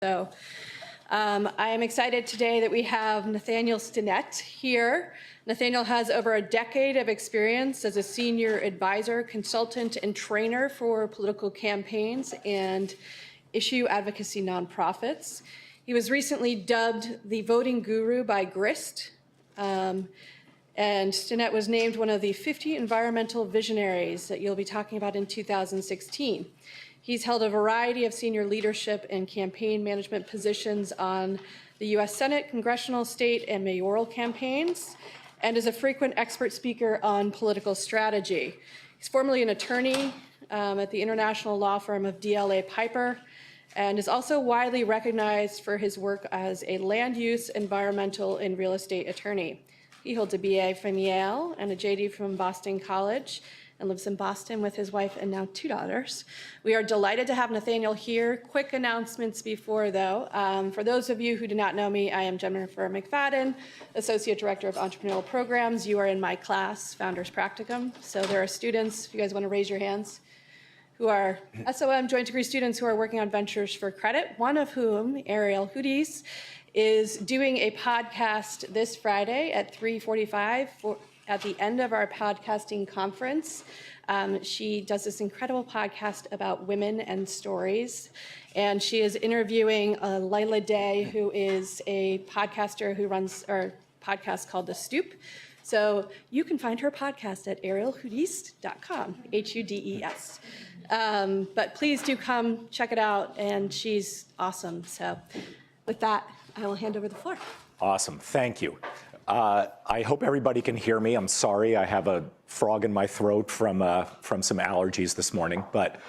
So I am excited today that we have Nathaniel Stinnett here. Nathaniel has over a decade of experience as a senior advisor, consultant, and trainer for political campaigns and issue advocacy nonprofits. He was recently dubbed the voting guru by Grist, and Stinnett was named one of the 50 environmental visionaries that you'll be talking about in 2016. He's held a variety of senior leadership and campaign management positions on the U.S. Senate, congressional, state, and mayoral campaigns, and is a frequent expert speaker on political strategy. He's formerly an attorney at the international law firm of DLA Piper, and is also widely recognized for his work as a land use, environmental, and real estate attorney. He holds a BA from Yale and a JD from Boston College, and lives in Boston with his wife and now 2 daughters. We are delighted to have Nathaniel here. Quick announcements before, though. For those of you who do not know me, I am Jennifer McFadden, Associate Director of Entrepreneurial Programs. You are in my class, Founders Practicum. So there are students, if you guys want to raise your hands, who are SOM joint degree students who are working on ventures for credit, one of whom, Ariel Hoodies, is doing a podcast this Friday at 3:45 at the end of our podcasting conference. She does this incredible podcast about women and stories, and she is interviewing Lila Day, who is a podcaster who runs a podcast called The Stoop. So you can find her podcast at arielhudes.com, Hudes. But please do come check it out, and she's awesome. So with that, I will hand over the floor. Awesome, thank you. I hope everybody can hear me. I'm sorry, I have a frog in my throat from some allergies this morning, but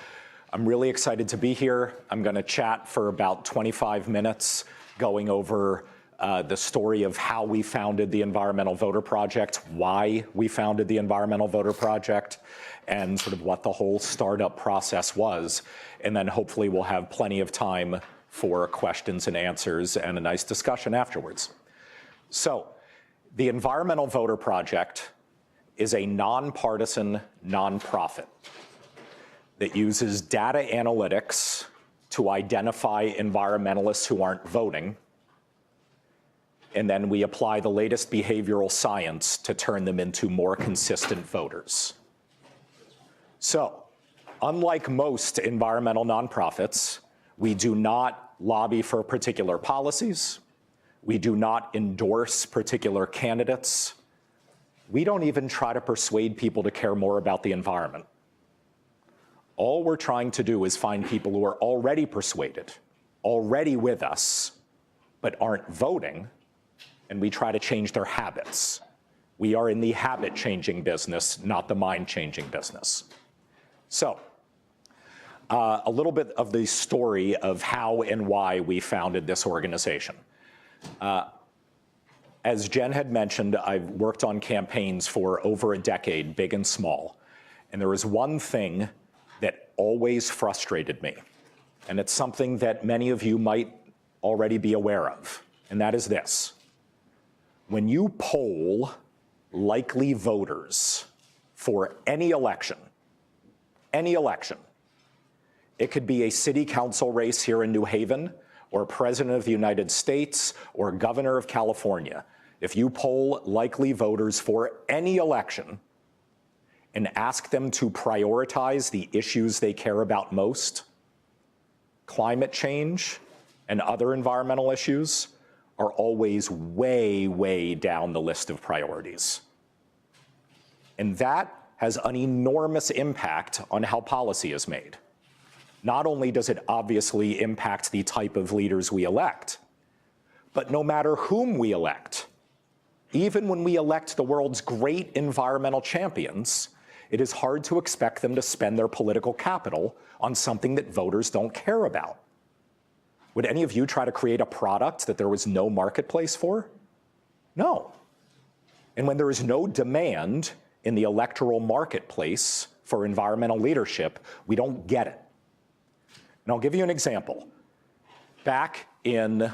I'm really excited to be here. I'm gonna chat for about 25 minutes going over the story of how we founded the Environmental Voter Project, why we founded the Environmental Voter Project, and sort of what the whole startup process was. And then hopefully we'll have plenty of time for questions and answers and a nice discussion afterwards. So, the Environmental Voter Project is a nonpartisan nonprofit that uses data analytics to identify environmentalists who aren't voting, and then we apply the latest behavioral science to turn them into more consistent voters. So, unlike most environmental nonprofits, we do not lobby for particular policies. We do not endorse particular candidates. We don't even try to persuade people to care more about the environment. All we're trying to do is find people who are already persuaded, already with us, but aren't voting, and we try to change their habits. We are in the habit-changing business, not the mind-changing business. So, a little bit of the story of how and why we founded this organization. As Jen had mentioned, I've worked on campaigns for over a decade, big and small. And there was one thing that always frustrated me. And it's something that many of you might already be aware of. And that is this. When you poll likely voters for any election, it could be a city council race here in New Haven, or President of the United States, or Governor of California. If you poll likely voters for any election and ask them to prioritize the issues they care about most, climate change and other environmental issues are always way, way down the list of priorities. And that has an enormous impact on how policy is made. Not only does it obviously impact the type of leaders we elect, but no matter whom we elect, even when we elect the world's great environmental champions, it is hard to expect them to spend their political capital on something that voters don't care about. Would any of you try to create a product that there was no marketplace for? No. And when there is no demand in the electoral marketplace for environmental leadership, we don't get it. And I'll give you an example. Back in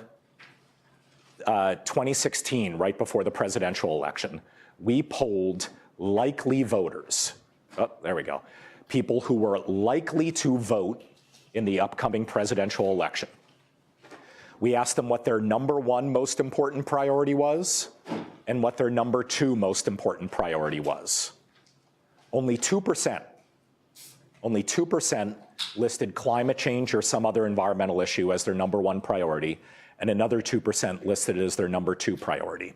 2016, right before the presidential election, we polled likely voters. Oh, there we go. People who were likely to vote in the upcoming presidential election. We asked them what their #1 most important priority was and what their #2 most important priority was. Only 2%, only 2% listed climate change or some other environmental issue as their #1 priority, and another 2% listed it as their #2 priority.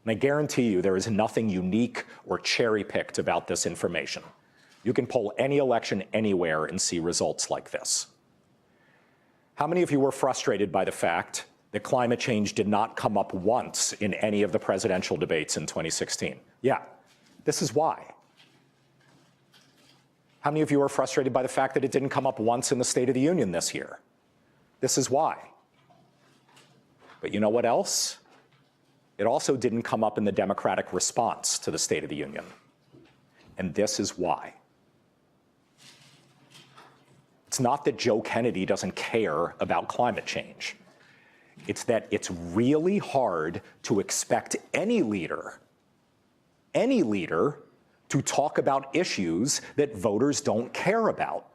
And I guarantee you there is nothing unique or cherry-picked about this information. You can poll any election anywhere and see results like this. How many of you were frustrated by the fact that climate change did not come up once in any of the presidential debates in 2016? Yeah, this is why. How many of you are frustrated by the fact that it didn't come up once in the State of the Union this year? This is why. But you know what else? It also didn't come up in the Democratic response to the State of the Union. And this is why. It's not that Joe Kennedy doesn't care about climate change. It's that it's really hard to expect any leader to talk about issues that voters don't care about.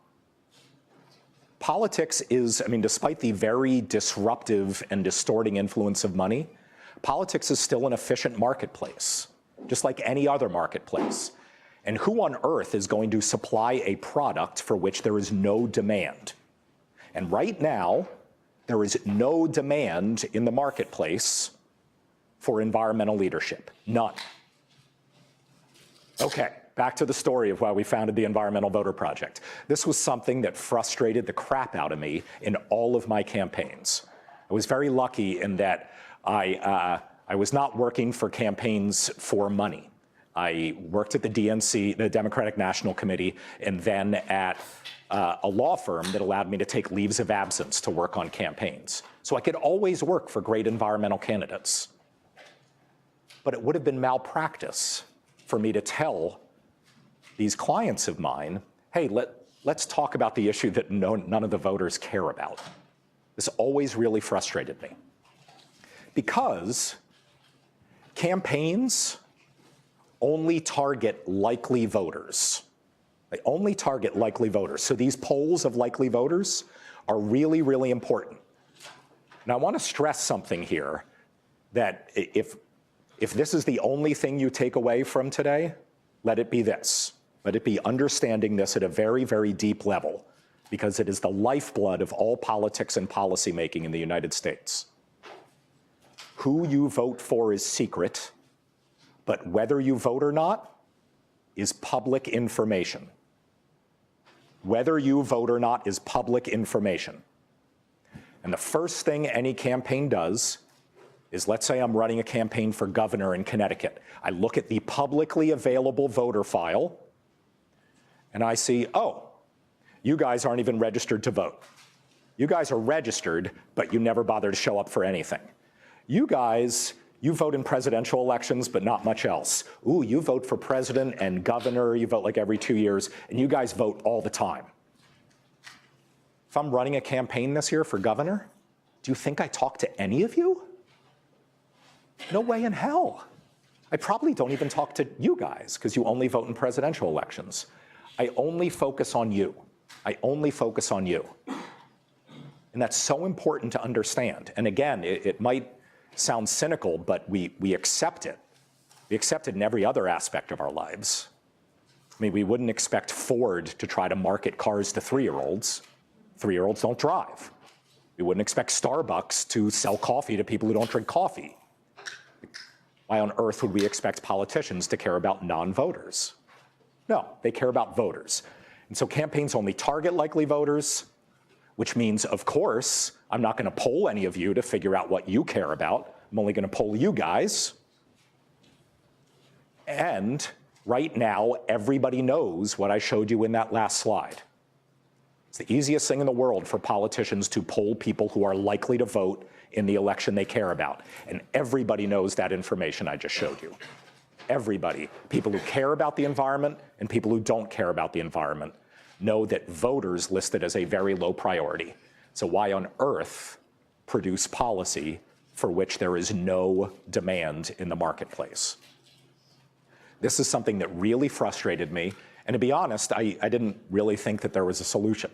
Politics is, I mean, despite the very disruptive and distorting influence of money, politics is still an efficient marketplace, just like any other marketplace. And who on earth is going to supply a product for which there is no demand? And right now, there is no demand in the marketplace for environmental leadership. None. Okay, back to the story of why we founded the Environmental Voter Project. This was something that frustrated the crap out of me in all of my campaigns. I was very lucky in that I was not working for campaigns for money. I worked at the DNC, the Democratic National Committee, and then at a law firm that allowed me to take leaves of absence to work on campaigns. So I could always work for great environmental candidates. But it would have been malpractice for me to tell these clients of mine, hey, let's talk about the issue that none of the voters care about. This always really frustrated me. Because campaigns only target likely voters. They only target likely voters. So these polls of likely voters are really, really important. And I want to stress something here, that if this is the only thing you take away from today, let it be this. Let it be understanding this at a very, very deep level, because it is the lifeblood of all politics and policymaking in the United States. Who you vote for is secret, but whether you vote or not is public information. Whether you vote or not is public information. And the first thing any campaign does is, let's say I'm running a campaign for governor in Connecticut. I look at the publicly available voter file, and I see, oh, you guys aren't even registered to vote. You guys are registered, but you never bother to show up for anything. You guys, you vote in presidential elections, but not much else. Ooh, you vote for president and governor, you vote like every 2 years, and you guys vote all the time. If I'm running a campaign this year for governor, do you think I talk to any of you? No way in hell. I probably don't even talk to you guys, because you only vote in presidential elections. I only focus on you. I only focus on you. And that's so important to understand. And again, it might sound cynical, but we accept it. We accept it in every other aspect of our lives. I mean, we wouldn't expect Ford to try to market cars to 3-year-olds. 3-year-olds don't drive. We wouldn't expect Starbucks to sell coffee to people who don't drink coffee. Why on earth would we expect politicians to care about non-voters? No, they care about voters. And so campaigns only target likely voters, which means, of course, I'm not going to poll any of you to figure out what you care about. I'm only going to poll you guys. And right now, everybody knows what I showed you in that last slide. It's the easiest thing in the world for politicians to poll people who are likely to vote in the election they care about. And everybody knows that information I just showed you. Everybody, people who care about the environment and people who don't care about the environment, know that voters list it as a very low priority. So why on earth produce policy for which there is no demand in the marketplace? This is something that really frustrated me. And to be honest, I didn't really think that there was a solution.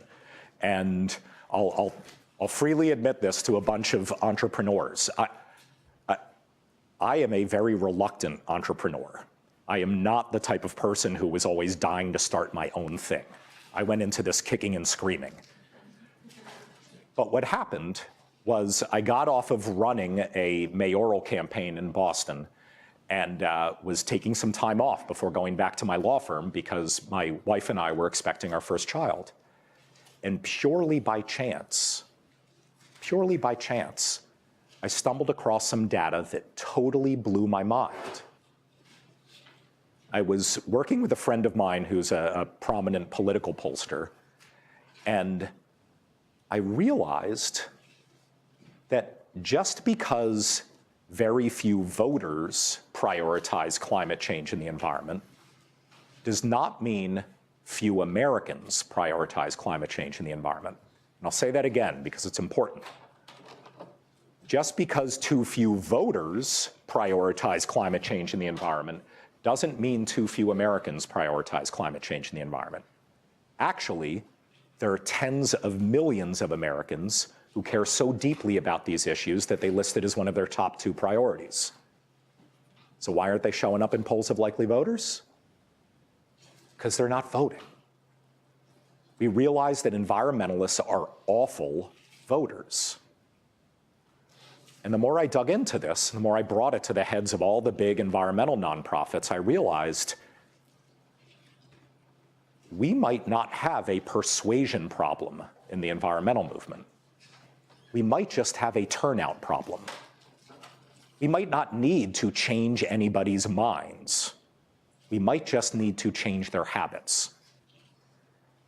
And I'll I'll freely admit this to a bunch of entrepreneurs. I am a very reluctant entrepreneur. I am not the type of person who was always dying to start my own thing. I went into this kicking and screaming. But what happened was I got off of running a mayoral campaign in Boston and was taking some time off before going back to my law firm because my wife and I were expecting our first child. And purely by chance, I stumbled across some data that totally blew my mind. I was working with a friend of mine who's a prominent political pollster, and I realized that just because very few voters prioritize climate change and the environment does not mean few Americans prioritize climate change and the environment. And I'll say that again because it's important. Just because too few voters prioritize climate change and the environment doesn't mean too few Americans prioritize climate change and the environment. Actually, there are tens of millions of Americans who care so deeply about these issues that they list it as one of their top 2 priorities. So why aren't they showing up in polls of likely voters? Because they're not voting. We realize that environmentalists are awful voters. And the more I dug into this, the more I brought it to the heads of all the big environmental nonprofits, I realized we might not have a persuasion problem in the environmental movement. We might just have a turnout problem. We might not need to change anybody's minds. We might just need to change their habits.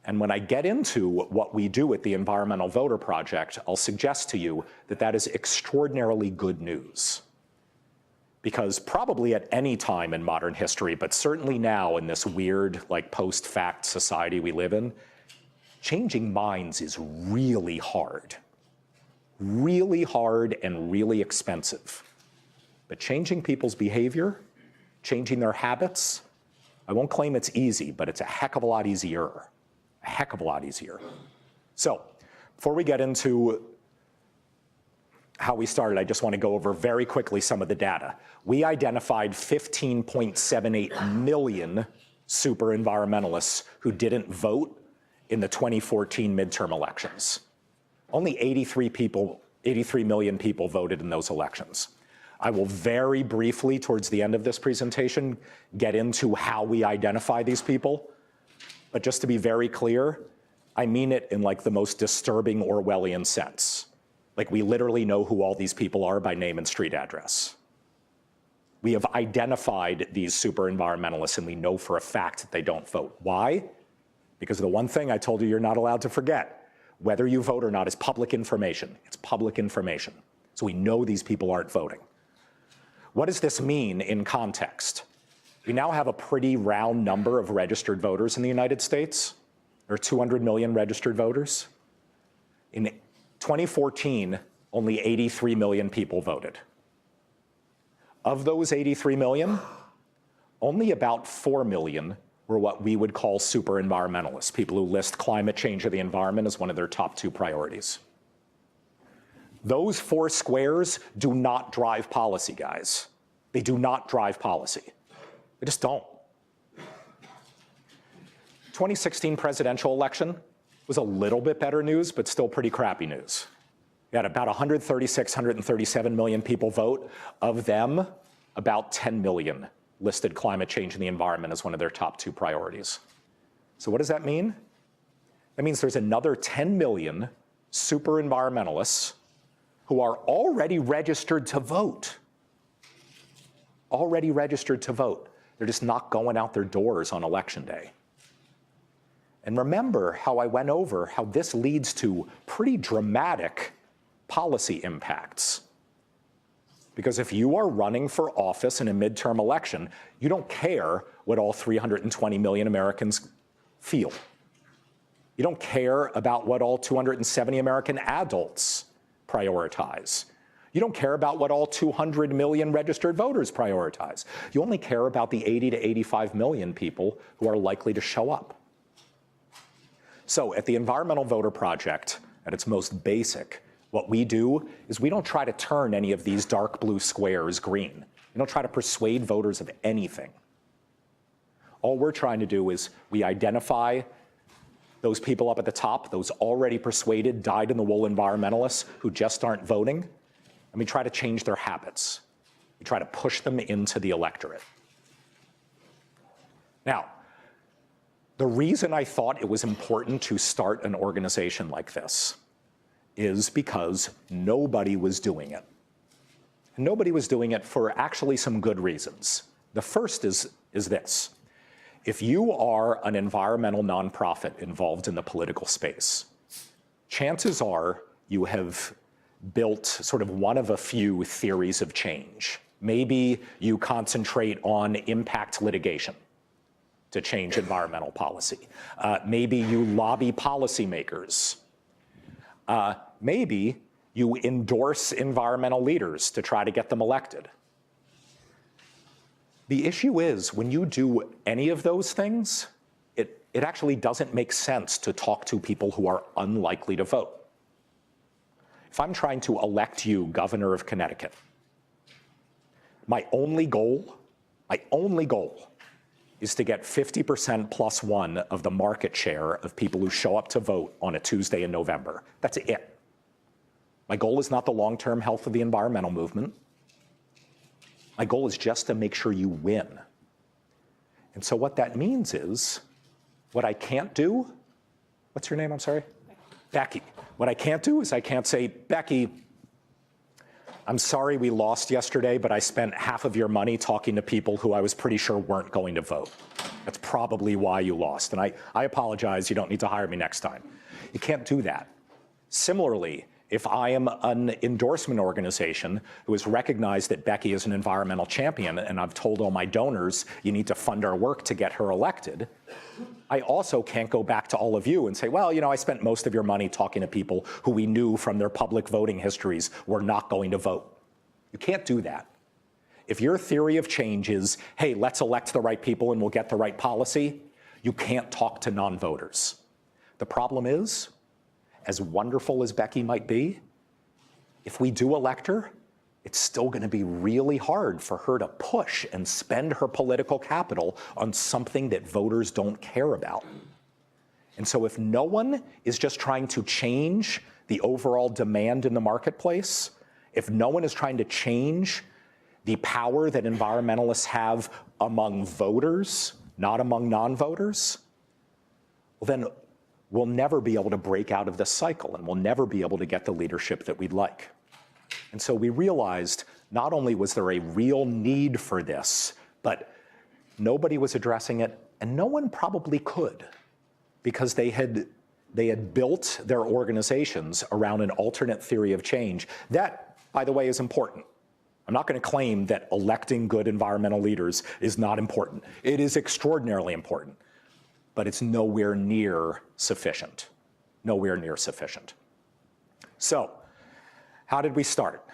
And when I get into what we do at the Environmental Voter Project, I'll suggest to you that that is extraordinarily good news. Because probably at any time in modern history, but certainly now in this weird, like post-fact society we live in, changing minds is really hard and really expensive. But changing people's behavior, changing their habits, I won't claim it's easy, but it's a heck of a lot easier. A heck of a lot easier. So before we get into how we started, I just want to go over very quickly some of the data. We identified 15.78 million super environmentalists who didn't vote in the 2014 midterm elections. Only 83 million people voted in those elections. I will very briefly, towards the end of this presentation, get into how we identify these people. But just to be very clear, I mean it in like the most disturbing Orwellian sense. Like we literally know who all these people are by name and street address. We have identified these super environmentalists and we know for a fact that they don't vote. Why? Because of the one thing I told you you're not allowed to forget. Whether you vote or not is public information. It's public information. So we know these people aren't voting. What does this mean in context? We now have a pretty round number of registered voters in the United States. There are 200 million registered voters. In 2014, only 83 million people voted. Of those 83 million, only about 4 million were what we would call super environmentalists, people who list climate change or the environment as one of their top 2 priorities. Those 4 squares do not drive policy, guys. They do not drive policy. They just don't. 2016 presidential election was a little bit better news, but still pretty crappy news. We had about 136, 137 million people vote. Of them, about 10 million listed climate change and the environment as one of their top 2 priorities. So what does that mean? That means there's another 10 million super environmentalists who are already registered to vote. Already registered to vote. They're just not going out their doors on election day. And remember how I went over how this leads to pretty dramatic policy impacts. Because if you are running for office in a midterm election, you don't care what all 320 million Americans feel. You don't care about what all 270 American adults prioritize. You don't care about what all 200 million registered voters prioritize. You only care about the 80 to 85 million people who are likely to show up. So at the Environmental Voter Project, at its most basic, what we do is we don't try to turn any of these dark blue squares green. We don't try to persuade voters of anything. All we're trying to do is we identify those people up at the top, those already persuaded, dyed-in-the-wool environmentalists who just aren't voting, and we try to change their habits. We try to push them into the electorate. Now, the reason I thought it was important to start an organization like this is because nobody was doing it. And nobody was doing it for actually some good reasons. The first is this. If you are an environmental nonprofit involved in the political space, chances are you have built sort of one of a few theories of change. Maybe you concentrate on impact litigation to change environmental policy. Maybe you lobby policymakers. Maybe you endorse environmental leaders to try to get them elected. The issue is, when you do any of those things, it actually doesn't make sense to talk to people who are unlikely to vote. If I'm trying to elect you governor of Connecticut, my only goal is to get 50% plus one of the market share of people who show up to vote on a Tuesday in November. That's it. My goal is not the long-term health of the environmental movement. My goal is just to make sure you win. And so what that means is, what I can't do, what's your name, I'm sorry? Becky. What I can't do is I can't say, Becky, I'm sorry we lost yesterday, but I spent half of your money talking to people who I was pretty sure weren't going to vote. That's probably why you lost. And I apologize, you don't need to hire me next time. You can't do that. Similarly, if I am an endorsement organization who has recognized that Becky is an environmental champion, and I've told all my donors, you need to fund our work to get her elected, I also can't go back to all of you and say, well, you know, I spent most of your money talking to people who we knew from their public voting histories were not going to vote. You can't do that. If your theory of change is, hey, let's elect the right people and we'll get the right policy, you can't talk to non-voters. The problem is, as wonderful as Becky might be, if we do elect her, it's still going to be really hard for her to push and spend her political capital on something that voters don't care about. And so if no one is just trying to change the overall demand in the marketplace, if no one is trying to change the power that environmentalists have among voters, not among non-voters, well then we'll never be able to break out of this cycle, and we'll never be able to get the leadership that we'd like. And so we realized not only was there a real need for this, but nobody was addressing it, and no one probably could, because they had built their organizations around an alternate theory of change. That, by the way, is important. I'm not going to claim that electing good environmental leaders is not important. It is extraordinarily important, but it's nowhere near sufficient. Nowhere near sufficient. So, how did we start?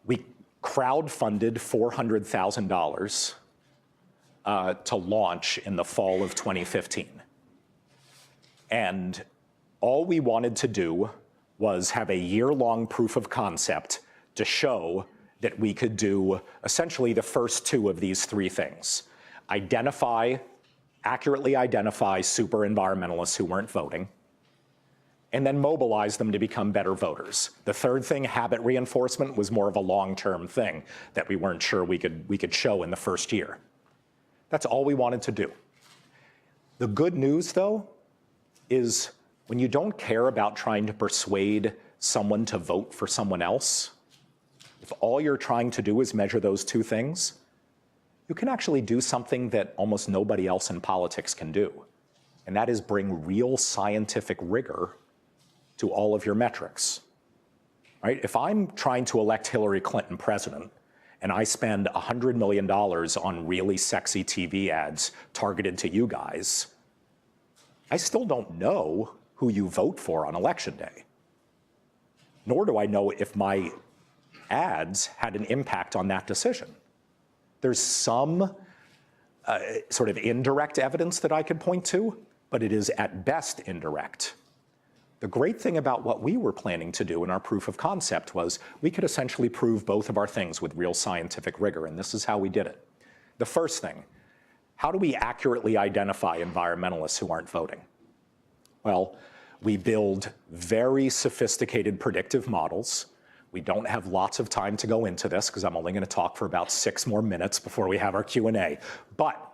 We crowdfunded $400,000 to launch in the fall of 2015. And all we wanted to do was have a year-long proof of concept to show that we could do essentially the first two of these three things. Accurately identify super environmentalists who weren't voting, and then mobilize them to become better voters. The third thing, habit reinforcement, was more of a long-term thing that we weren't sure we could show in the first year. That's all we wanted to do. The good news, though, is when you don't care about trying to persuade someone to vote for someone else, if all you're trying to do is measure those two things, you can actually do something that almost nobody else in politics can do, and that is bring real scientific rigor to all of your metrics. Right? If I'm trying to elect Hillary Clinton president, and I spend $100 million on really sexy TV ads targeted to you guys, I still don't know who you vote for on election day. Nor do I know if my ads had an impact on that decision. There's some sort of indirect evidence that I could point to, but it is at best indirect. The great thing about what we were planning to do in our proof of concept was we could essentially prove both of our things with real scientific rigor, and this is how we did it. The first thing, how do we accurately identify environmentalists who aren't voting? Well, we build very sophisticated predictive models. We don't have lots of time to go into this because I'm only going to talk for about 6 more minutes before we have our Q&A. But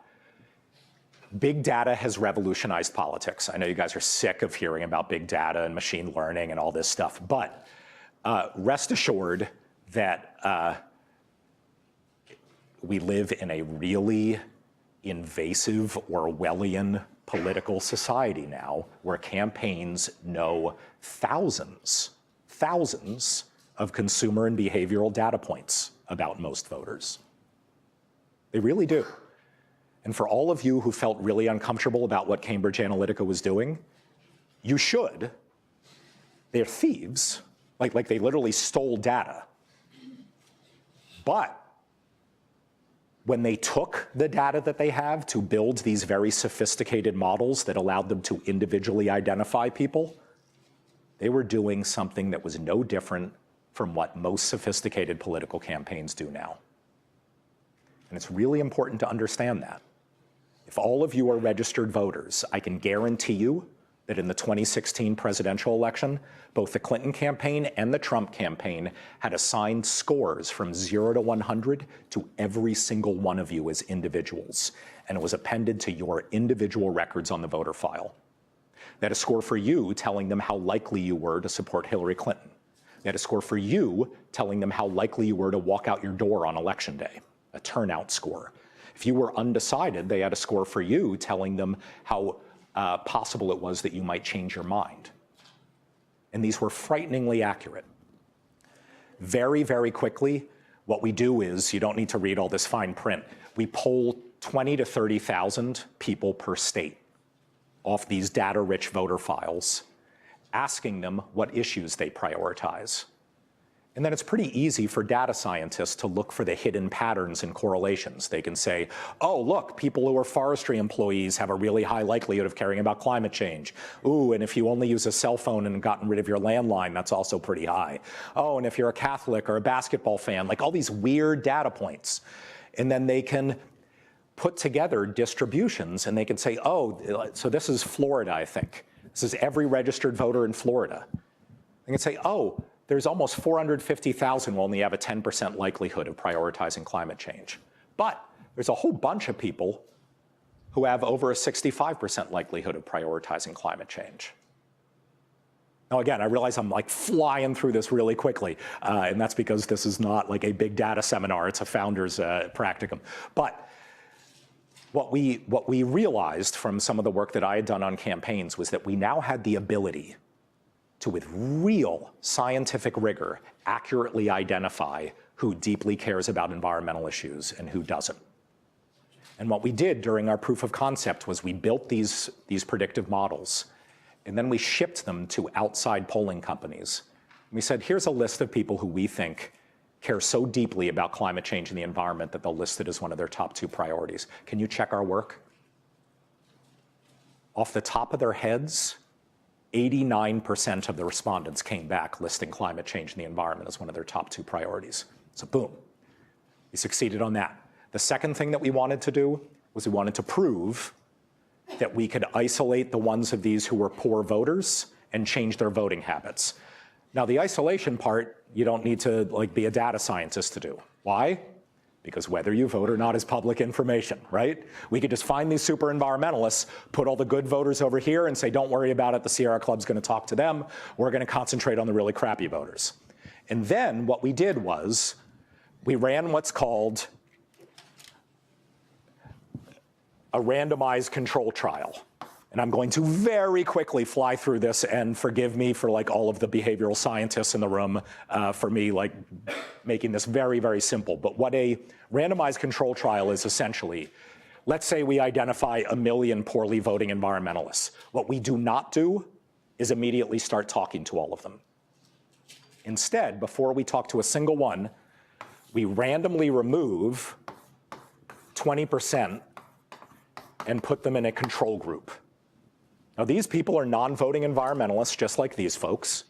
big data has revolutionized politics. I know you guys are sick of hearing about big data and machine learning and all this stuff, but rest assured that we live in a really invasive Orwellian political society now where campaigns know thousands of consumer and behavioral data points about most voters. They really do. And for all of you who felt really uncomfortable about what Cambridge Analytica was doing, you should. They're thieves. Like they literally stole data. But when they took the data that they have to build these very sophisticated models that allowed them to individually identify people, they were doing something that was no different from what most sophisticated political campaigns do now. And it's really important to understand that. If all of you are registered voters, I can guarantee you that in the 2016 presidential election, both the Clinton campaign and the Trump campaign had assigned scores from 0 to 100 to every single one of you as individuals, and it was appended to your individual records on the voter file. They had a score for you telling them how likely you were to support Hillary Clinton. They had a score for you telling them how likely you were to walk out your door on election day, a turnout score. If you were undecided, they had a score for you telling them how possible it was that you might change your mind. And these were frighteningly accurate. Very, very quickly, what we do is, you don't need to read all this fine print, we poll 20 to 30,000 people per state off these data-rich voter files, asking them what issues they prioritize. And then it's pretty easy for data scientists to look for the hidden patterns and correlations. They can say, oh, look, people who are forestry employees have a really high likelihood of caring about climate change. Ooh, and if you only use a cell phone and gotten rid of your landline, that's also pretty high. Oh, and if you're a Catholic or a basketball fan, like all these weird data points. And then they can put together distributions and they can say, oh, so this is Florida, I think. This is every registered voter in Florida. They can say, oh, there's almost 450,000 will only have a 10% likelihood of prioritizing climate change. But there's a whole bunch of people who have over a 65% likelihood of prioritizing climate change. Now again, I realize I'm like flying through this really quickly, and that's because this is not like a big data seminar, it's a founder's practicum. But what we realized from some of the work that I had done on campaigns was that we now had the ability to, with real scientific rigor, accurately identify who deeply cares about environmental issues and who doesn't. And what we did during our proof of concept was we built these predictive models, and then we shipped them to outside polling companies. We said, here's a list of people who we think care so deeply about climate change and the environment that they'll list it as one of their top 2 priorities. Can you check our work? Off the top of their heads, 89% of the respondents came back listing climate change and the environment as one of their top 2 priorities. So boom, we succeeded on that. The second thing that we wanted to do was we wanted to prove that we could isolate the ones of these who were poor voters and change their voting habits. Now the isolation part, you don't need to be a data scientist to do. Why? Because whether you vote or not is public information, right? We could just find these super environmentalists, put all the good voters over here and say, don't worry about it, the Sierra Club's gonna talk to them, we're gonna concentrate on the really crappy voters. And then what we did was, we ran what's called a randomized control trial. And I'm going to very quickly fly through this, and forgive me for all of the behavioral scientists in the room for me making this very, very simple. But what a randomized control trial is essentially, let's say we identify 1 million poorly voting environmentalists. What we do not do is immediately start talking to all of them. Instead, before we talk to a single one, we randomly remove 20% and put them in a control group. Now, these people are non-voting environmentalists, just like these folks.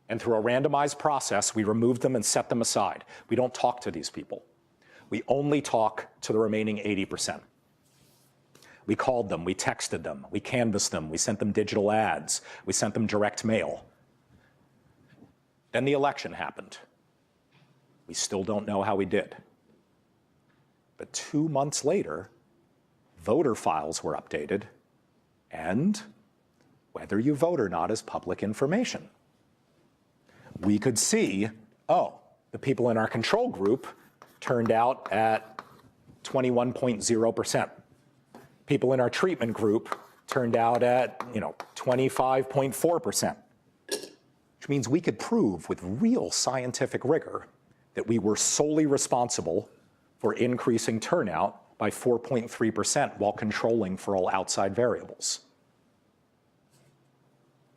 And through a randomized process, we removed them and set them aside. We don't talk to these people. We only talk to the remaining 80%. We called them, we texted them, we canvassed them, we sent them digital ads, we sent them direct mail. Then the election happened. We still don't know how we did. But 2 months later, voter files were updated, and whether you vote or not is public information. We could see, oh, the people in our control group turned out at 21.0%. People in our treatment group turned out at 25.4%, which means we could prove with real scientific rigor that we were solely responsible for increasing turnout by 4.3% while controlling for all outside variables.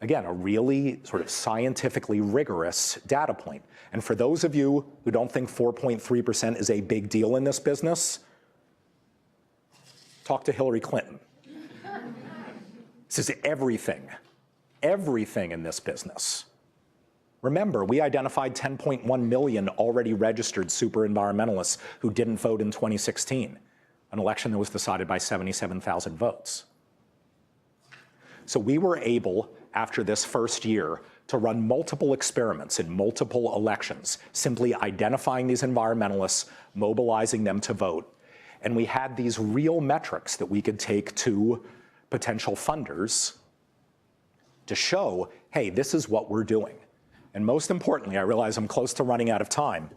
Again, a really sort of scientifically rigorous data point. And for those of you who don't think 4.3% is a big deal in this business, talk to Hillary Clinton. This is everything in this business. Remember, we identified 10.1 million already registered super environmentalists who didn't vote in 2016, an election that was decided by 77,000 votes. So we were able, after this first year, to run multiple experiments in multiple elections, simply identifying these environmentalists, mobilizing them to vote. And we had these real metrics that we could take to potential funders to show, hey, this is what we're doing. And most importantly, I realize I'm close to running out of time,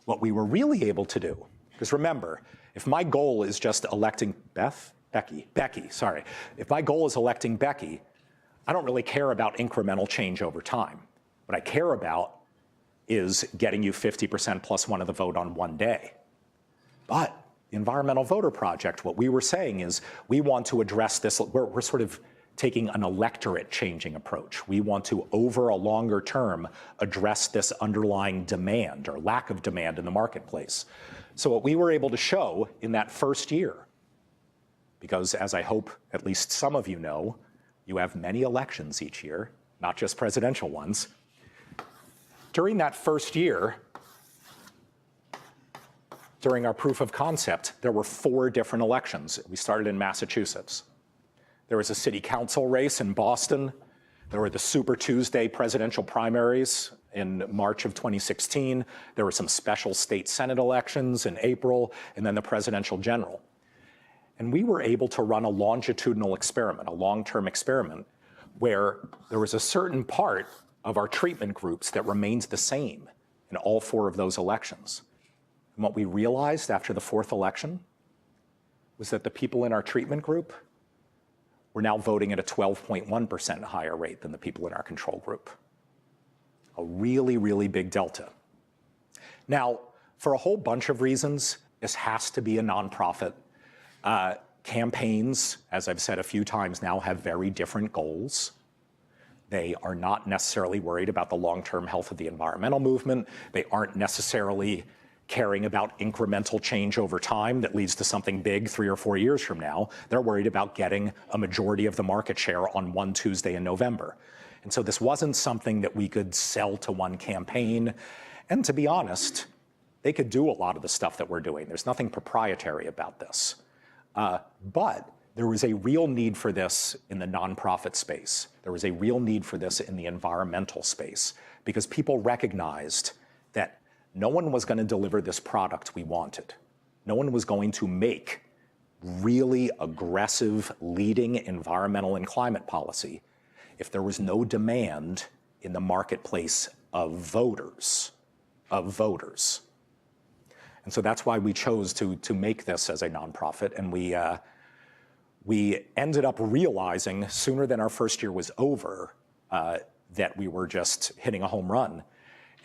what we were really able to do, because remember, if my goal is just electing Becky, if my goal is electing Becky, I don't really care about incremental change over time. What I care about is getting you 50% plus one of the vote on one day. But the Environmental Voter Project, what we were saying is we want to address this. We're sort of taking an electorate changing approach. We want to, over a longer term, address this underlying demand or lack of demand in the marketplace. So what we were able to show in that first year, because as I hope at least some of you know, you have many elections each year, not just presidential ones. During that first year, during our proof of concept, there were 4 different elections. We started in Massachusetts. There was a city council race in Boston. There were the Super Tuesday presidential primaries in March of 2016. There were some special state Senate elections in April, and then the presidential general. And we were able to run a longitudinal experiment, a long-term experiment, where there was a certain part of our treatment groups that remained the same in all 4 of those elections. And what we realized after the 4th election was that the people in our treatment group were now voting at a 12.1% higher rate than the people in our control group. A really, really big delta. Now, for a whole bunch of reasons, this has to be a nonprofit. Campaigns, as I've said a few times now, have very different goals. They are not necessarily worried about the long-term health of the environmental movement. They aren't necessarily caring about incremental change over time that leads to something big 3 or 4 years from now. They're worried about getting a majority of the market share on one Tuesday in November. And so this wasn't something that we could sell to one campaign. And to be honest, they could do a lot of the stuff that we're doing. There's nothing proprietary about this. But there was a real need for this in the nonprofit space. There was a real need for this in the environmental space because people recognized that no one was going to deliver this product we wanted. No one was going to make really aggressive, leading environmental and climate policy if there was no demand in the marketplace of voters. And so that's why we chose to make this as a nonprofit, and we ended up realizing sooner than our first year was over that we were just hitting a home run.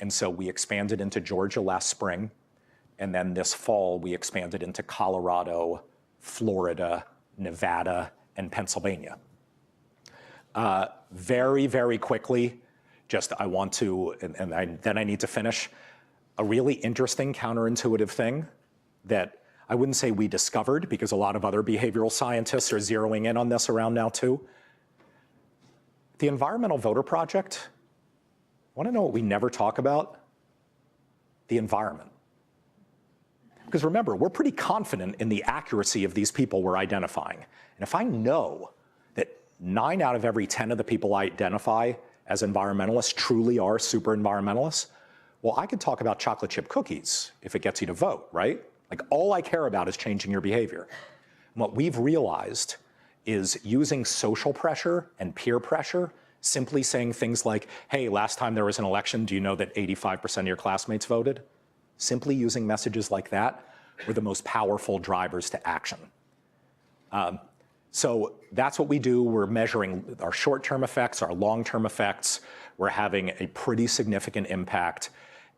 And so we expanded into Georgia last spring, and then this fall we expanded into Colorado, Florida, Nevada, and Pennsylvania. Very, very quickly, I want to, then I need to finish, a really interesting counterintuitive thing that I wouldn't say we discovered because a lot of other behavioral scientists are zeroing in on this around now too. The Environmental Voter Project, want to know what we never talk about? The environment. Because remember, we're pretty confident in the accuracy of these people we're identifying. And if I know that 9 out of every 10 of the people I identify as environmentalists truly are super environmentalists, well, I could talk about chocolate chip cookies if it gets you to vote, right? Like, all I care about is changing your behavior. And what we've realized is using social pressure and peer pressure, simply saying things like, hey, last time there was an election, do you know that 85% of your classmates voted? Simply using messages like that were the most powerful drivers to action. So that's what we do. We're measuring our short-term effects, our long-term effects. We're having a pretty significant impact.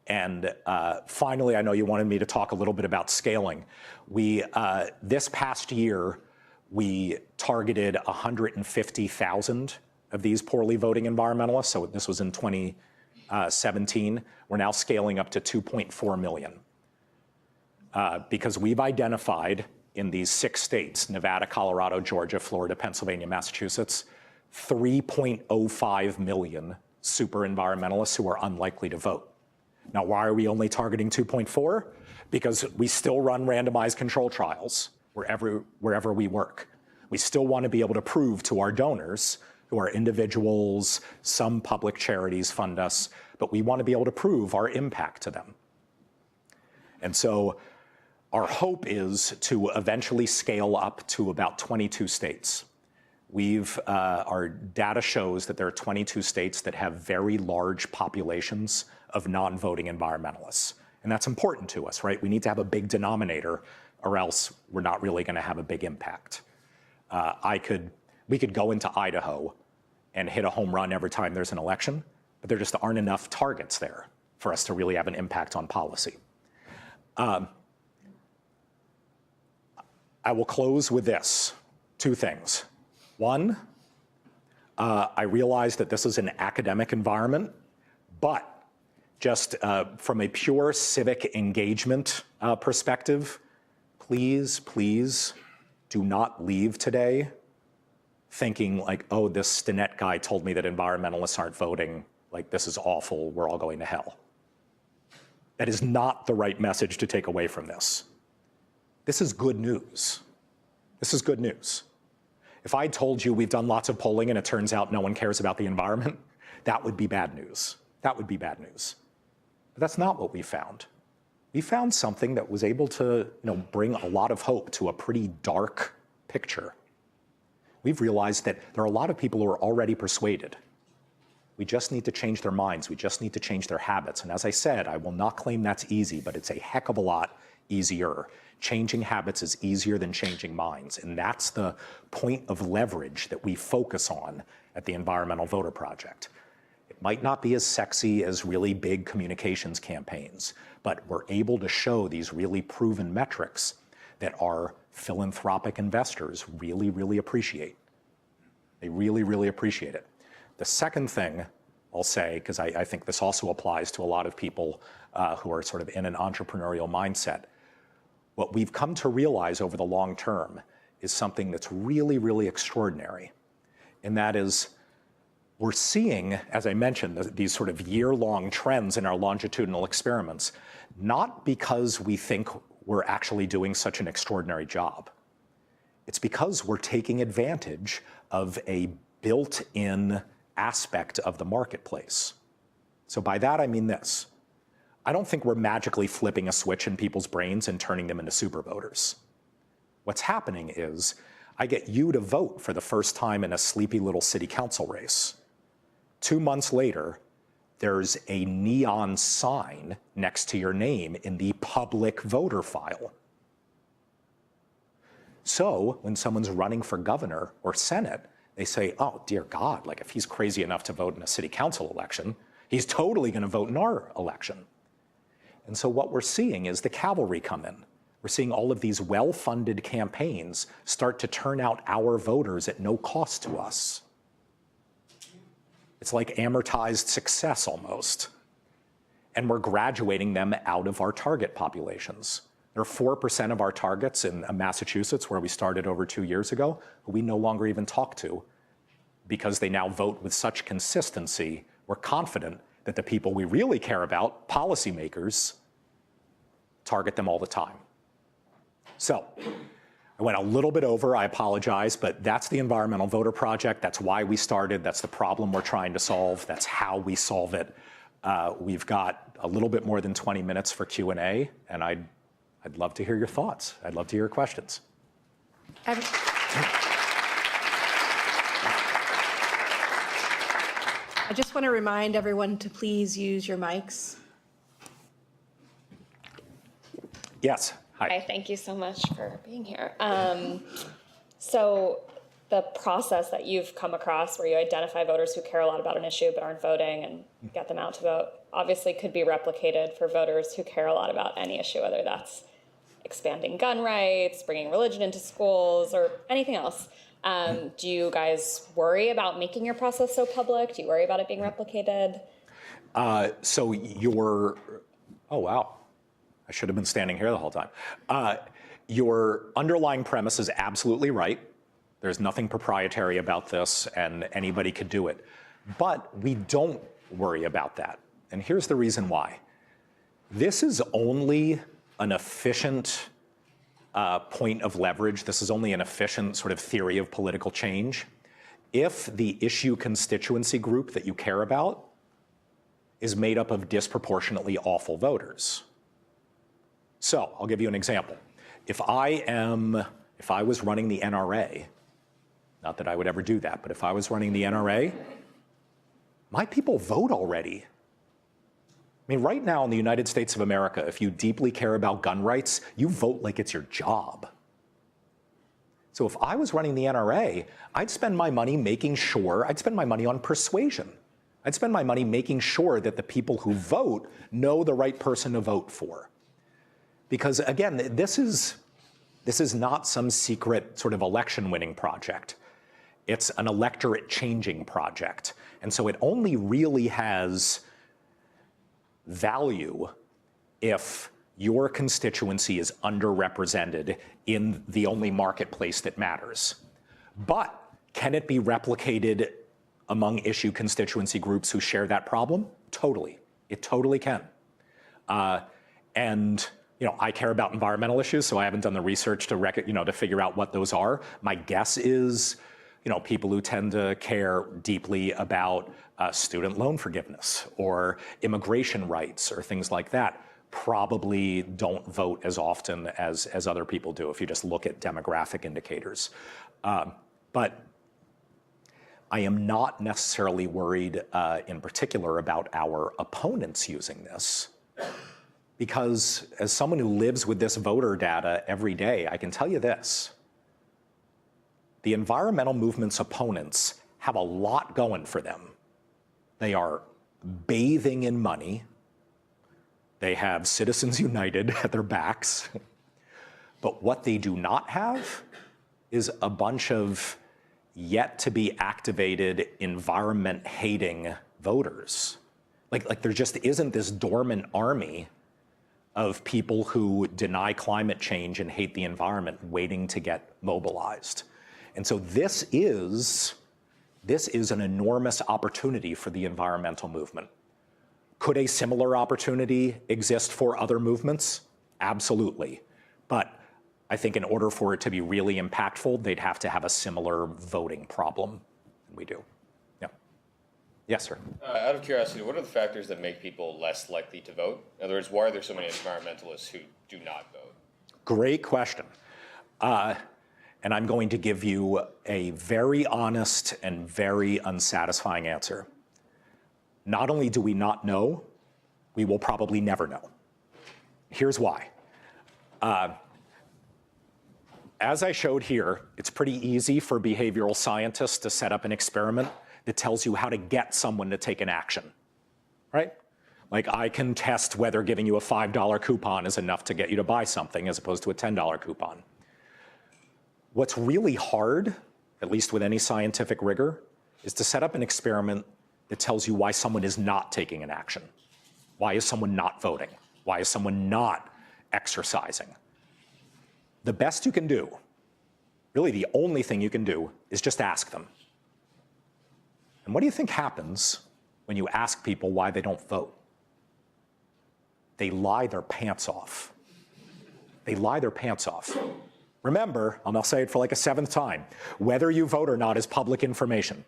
And finally, I know you wanted me to talk a little bit about scaling. This past year, we targeted 150,000 of these poorly voting environmentalists. So this was in 2017. We're now scaling up to 2.4 million. Because we've identified in these 6 states, Nevada, Colorado, Georgia, Florida, Pennsylvania, Massachusetts, 3.05 million super environmentalists who are unlikely to vote. Now, why are we only targeting 2.4? Because we still run randomized control trials wherever we work. We still want to be able to prove to our donors, who are individuals, some public charities fund us, but we want to be able to prove our impact to them. And so our hope is to eventually scale up to about 22 states. Our data shows that there are 22 states that have very large populations of non-voting environmentalists. And that's important to us, right? We need to have a big denominator, or else we're not really going to have a big impact. We could go into Idaho and hit a home run every time there's an election, but there just aren't enough targets there for us to really have an impact on policy. I will close with this, 2 things. One, I realize that this is an academic environment, but just from a pure civic engagement perspective, please do not leave today thinking like, oh, this Stinnett guy told me that environmentalists aren't voting, like this is awful, we're all going to hell. That is not the right message to take away from this. This is good news. This is good news. If I told you we've done lots of polling and it turns out no one cares about the environment, that would be bad news. That would be bad news. But that's not what we found. We found something that was able to, bring a lot of hope to a pretty dark picture. We've realized that there are a lot of people who are already persuaded. We just need to change their minds. We just need to change their habits. And as I said, I will not claim that's easy, but it's a heck of a lot easier. Changing habits is easier than changing minds. And that's the point of leverage that we focus on at the Environmental Voter Project. It might not be as sexy as really big communications campaigns, but we're able to show these really proven metrics that our philanthropic investors really appreciate. They really appreciate it. The second thing I'll say, because I think this also applies to a lot of people who are sort of in an entrepreneurial mindset, what we've come to realize over the long term is something that's really extraordinary. And that is, we're seeing, as I mentioned, these sort of year-long trends in our longitudinal experiments, not because we think we're actually doing such an extraordinary job. It's because we're taking advantage of a built-in aspect of the marketplace. So by that, I mean this. I don't think we're magically flipping a switch in people's brains and turning them into super voters. What's happening is I get you to vote for the first time in a sleepy little city council race. 2 months later, there's a neon sign next to your name in the public voter file. So when someone's running for governor or Senate, they say, oh, dear God, like if he's crazy enough to vote in a city council election, he's totally going to vote in our election. And so what we're seeing is the cavalry come in. We're seeing all of these well-funded campaigns start to turn out our voters at no cost to us. It's like amortized success almost. And we're graduating them out of our target populations. There are 4% of our targets in Massachusetts, where we started over 2 years ago, who we no longer even talk to. because they now vote with such consistency, we're confident that the people we really care about, policymakers, target them all the time. So I went a little bit over, I apologize, but that's the Environmental Voter Project. That's why we started. That's the problem we're trying to solve. That's how we solve it. We've got a little bit more than 20 minutes for Q&A, and I'd love to hear your thoughts. I'd love to hear your questions. I just want to remind everyone to please use your mics. Yes. Hi, thank you so much for being here. So the process that you've come across where you identify voters who care a lot about an issue but aren't voting and get them out to vote obviously could be replicated for voters who care a lot about any issue, whether that's expanding gun rights, bringing religion into schools, or anything else. Do you guys worry about making your process so public? Do you worry about it being replicated? Oh, wow. I should have been standing here the whole time. Your underlying premise is absolutely right. There's nothing proprietary about this, and anybody could do it. But we don't worry about that. And here's the reason why. This is only an efficient point of leverage. This is only an efficient sort of theory of political change. If the issue constituency group that you care about is made up of disproportionately awful voters. So I'll give you an example. If I was running the NRA, not that I would ever do that, but if I was running the NRA, my people vote already. I mean, right now in the United States of America, if you deeply care about gun rights, you vote like it's your job. So if I was running the NRA, I'd spend my money making sure, I'd spend my money on persuasion. I'd spend my money making sure that the people who vote know the right person to vote for. Because again, this is not some secret sort of election winning project. It's an electorate changing project. And so it only really has value if your constituency is underrepresented in the only marketplace that matters. But can it be replicated among issue constituency groups who share that problem? Totally. It totally can. And I care about environmental issues, so I haven't done the research to figure out what those are. My guess is, people who tend to care deeply about student loan forgiveness or immigration rights or things like that probably don't vote as often as other people do if you just look at demographic indicators. But I am not necessarily worried in particular about our opponents using this. Because as someone who lives with this voter data every day, I can tell you this. The environmental movement's opponents have a lot going for them. They are bathing in money. They have Citizens United at their backs. But what they do not have is a bunch of yet to be activated environment-hating voters. Like there just isn't this dormant army of people who deny climate change and hate the environment waiting to get mobilized. And so this is an enormous opportunity for the environmental movement. Could a similar opportunity exist for other movements? Absolutely. But I think in order for it to be really impactful, they'd have to have a similar voting problem, and we do. Yeah. Yes, sir. Out of curiosity, what are the factors that make people less likely to vote? In other words, why are there so many environmentalists who do not vote? Great question. And I'm going to give you a very honest and very unsatisfying answer. Not only do we not know, we will probably never know. Here's why. As I showed here, it's pretty easy for behavioral scientists to set up an experiment that tells you how to get someone to take an action, right? Like I can test whether giving you a $5 coupon is enough to get you to buy something as opposed to a $10 coupon. What's really hard, at least with any scientific rigor, is to set up an experiment that tells you why someone is not taking an action. Why is someone not voting? Why is someone not exercising? The best you can do, really the only thing you can do, is just ask them. And what do you think happens when you ask people why they don't vote? They lie their pants off. They lie their pants off. Remember, and I'll say it for like a 7th time, whether you vote or not is public information.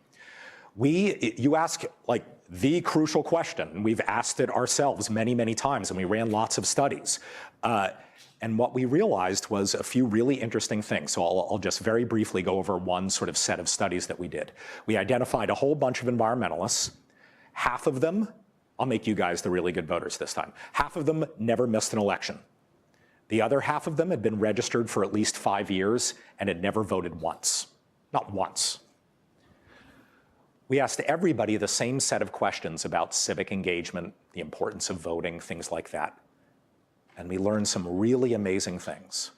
You ask like the crucial question, and we've asked it ourselves many, many times, and we ran lots of studies. And what we realized was a few really interesting things. So I'll just very briefly go over one sort of set of studies that we did. We identified a whole bunch of environmentalists. Half of them, I'll make you guys the really good voters this time. Half of them never missed an election. The other half of them had been registered for at least 5 years and had never voted once. Not once. We asked everybody the same set of questions about civic engagement, the importance of voting, things like that. And we learned some really amazing things.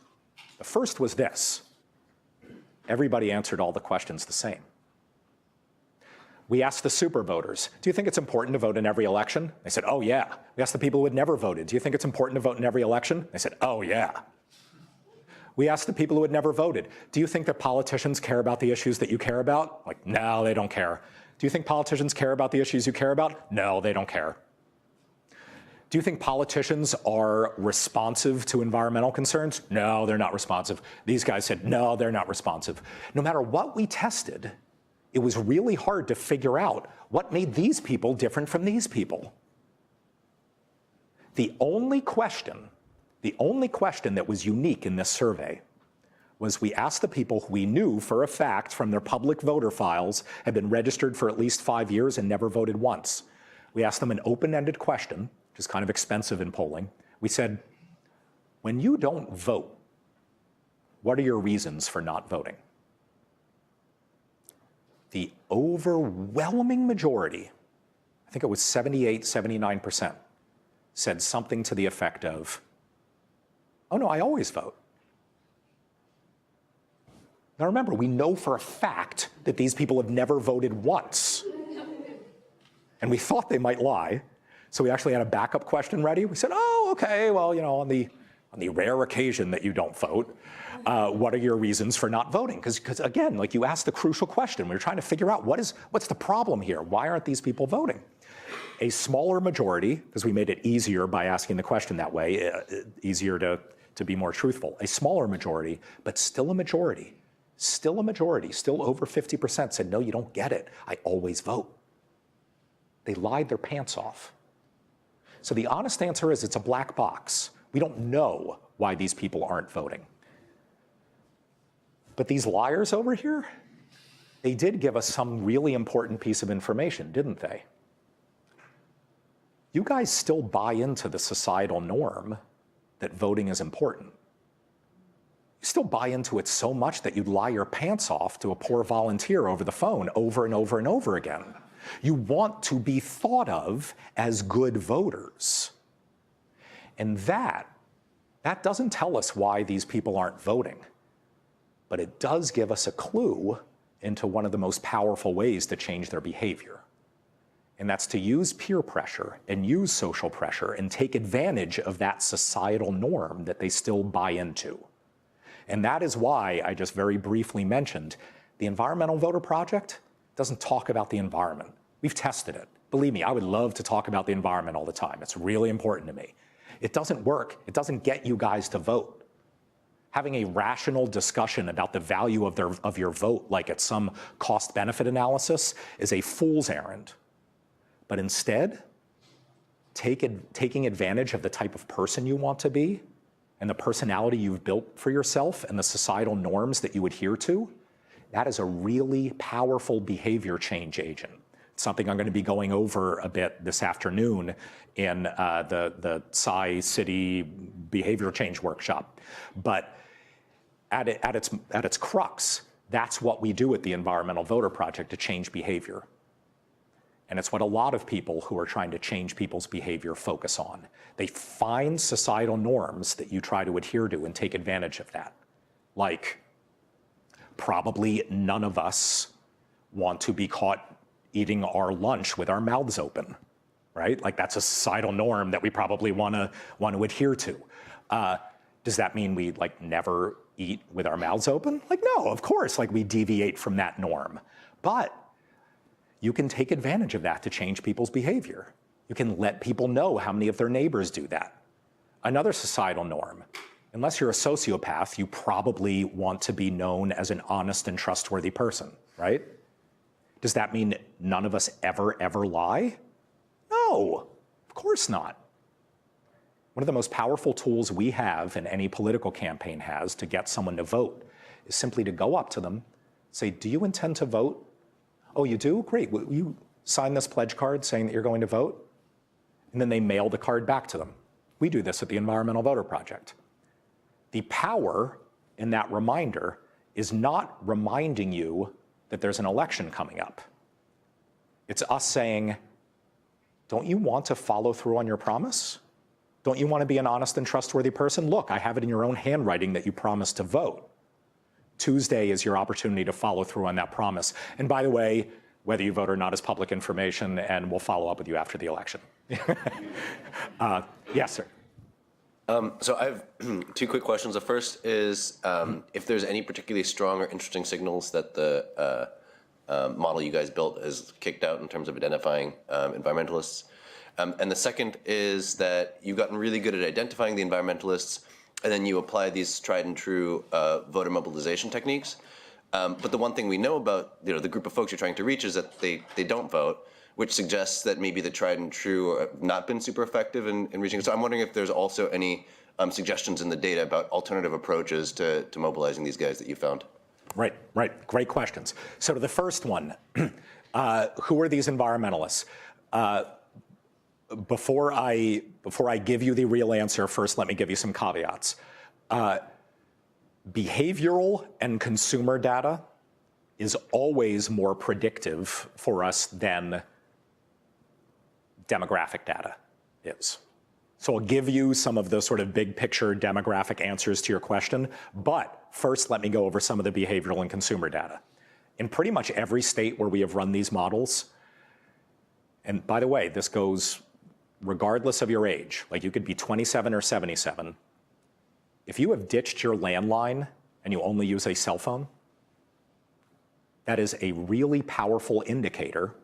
The first was this. Everybody answered all the questions the same. We asked the super voters, do you think it's important to vote in every election? They said, oh yeah. We asked the people who had never voted, do you think it's important to vote in every election? They said, oh yeah. We asked the people who had never voted, do you think that politicians care about the issues that you care about? Like, no, they don't care. Do you think politicians care about the issues you care about? No, they don't care. Do you think politicians are responsive to environmental concerns? No, they're not responsive. These guys said, no, they're not responsive. No matter what we tested, it was really hard to figure out what made these people different from these people. The only question that was unique in this survey was we asked the people who we knew for a fact from their public voter files had been registered for at least 5 years and never voted once. We asked them an open-ended question, which is kind of expensive in polling. We said, when you don't vote, what are your reasons for not voting? The overwhelming majority, I think it was 78, 79%, said something to the effect of, oh no, I always vote. Now remember, we know for a fact that these people have never voted once. And we thought they might lie, so we actually had a backup question ready. We said, oh, okay, well, you know, on the rare occasion that you don't vote, what are your reasons for not voting? Because again, like you asked the crucial question, we were trying to figure out what's the problem here? Why aren't these people voting? A smaller majority, because we made it easier by asking the question that way, easier to be more truthful. A smaller majority, but still a majority, still over 50% said, no, you don't get it. I always vote. They lied their pants off. So the honest answer is it's a black box. We don't know why these people aren't voting. But these liars over here, they did give us some really important piece of information, didn't they? You guys still buy into the societal norm that voting is important. You still buy into it so much that you'd lie your pants off to a poor volunteer over the phone over and over and over again. You want to be thought of as good voters. And that doesn't tell us why these people aren't voting, but it does give us a clue into one of the most powerful ways to change their behavior. And that's to use peer pressure and use social pressure and take advantage of that societal norm that they still buy into. And that is why I just very briefly mentioned the Environmental Voter Project doesn't talk about the environment. We've tested it. Believe me, I would love to talk about the environment all the time. It's really important to me. It doesn't work. It doesn't get you guys to vote. Having a rational discussion about the value of your vote, like it's some cost-benefit analysis, is a fool's errand. But instead, taking advantage of the type of person you want to be and the personality you've built for yourself and the societal norms that you adhere to, that is a really powerful behavior change agent. It's something I'm going to be going over a bit this afternoon in the Sci-City Behavior Change Workshop. But at its crux, that's what we do at the Environmental Voter Project to change behavior. And it's what a lot of people who are trying to change people's behavior focus on. They find societal norms that you try to adhere to and take advantage of that. Like, probably none of us want to be caught eating our lunch with our mouths open, right? Like that's a societal norm that we probably want to adhere to. Does that mean we like never eat with our mouths open? Like, no, of course, like we deviate from that norm. But you can take advantage of that to change people's behavior. You can let people know how many of their neighbors do that. Another societal norm, unless you're a sociopath, you probably want to be known as an honest and trustworthy person, right? Does that mean none of us ever lie? No, of course not. One of the most powerful tools we have and any political campaign has to get someone to vote is simply to go up to them, say, do you intend to vote? Oh, you do? Great. Will you sign this pledge card saying that you're going to vote? And then they mail the card back to them. We do this at the Environmental Voter Project. The power in that reminder is not reminding you that there's an election coming up. It's us saying, don't you want to follow through on your promise? Don't you want to be an honest and trustworthy person? Look, I have it in your own handwriting that you promised to vote. Tuesday is your opportunity to follow through on that promise. And by the way, whether you vote or not is public information, and we'll follow up with you after the election. Yes, sir. So I have two quick questions. The first is if there's any particularly strong or interesting signals that the model you guys built has kicked out in terms of identifying environmentalists. And the second is that you've gotten really good at identifying the environmentalists, and then you apply these tried and true voter mobilization techniques. But the one thing we know about the group of folks you're trying to reach is that they don't vote, which suggests that maybe the tried and true have not been super effective in reaching. So I'm wondering if there's also any suggestions in the data about alternative approaches to mobilizing these guys that you found. Right. Great questions. So to the first one, who are these environmentalists? Before I give you the real answer, first let me give you some caveats. Behavioral and consumer data is always more predictive for us than demographic data is. So I'll give you some of the sort of big picture demographic answers to your question, but first let me go over some of the behavioral and consumer data. In pretty much every state where we have run these models, and by the way, this goes regardless of your age, like you could be 27 or 77, if you have ditched your landline and you only use a cell phone, that is a really powerful indicator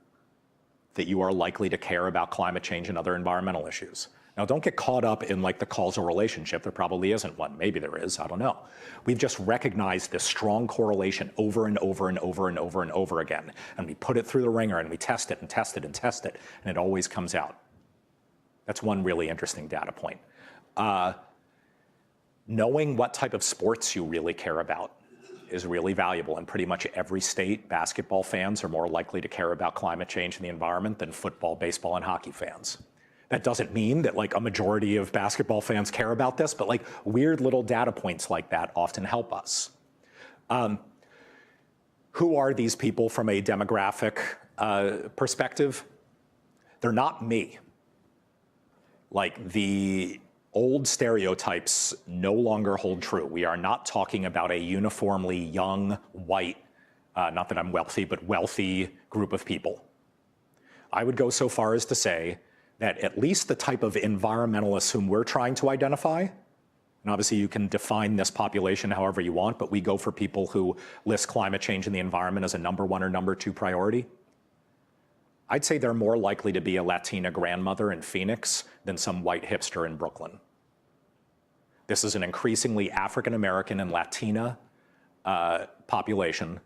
that you are likely to care about climate change and other environmental issues. Now, don't get caught up in like the causal relationship. There probably isn't one. Maybe there is. I don't know. We've just recognized this strong correlation over and over and over and over and over again. And we put it through the ringer and we test it and test it and test it, and it always comes out. That's one really interesting data point. Knowing what type of sports you really care about is really valuable. In pretty much every state, basketball fans are more likely to care about climate change and the environment than football, baseball, and hockey fans. That doesn't mean that like a majority of basketball fans care about this, but like weird little data points like that often help us. Who are these people from a demographic perspective? They're not me. Like the old stereotypes no longer hold true. We are not talking about a uniformly young, white, not that I'm wealthy, but wealthy group of people. I would go so far as to say that at least the type of environmentalists whom we're trying to identify, and obviously you can define this population however you want, but we go for people who list climate change and the environment as a #1 or #2 priority. I'd say they're more likely to be a Latina grandmother in Phoenix than some white hipster in Brooklyn. This is an increasingly African-American and Latina population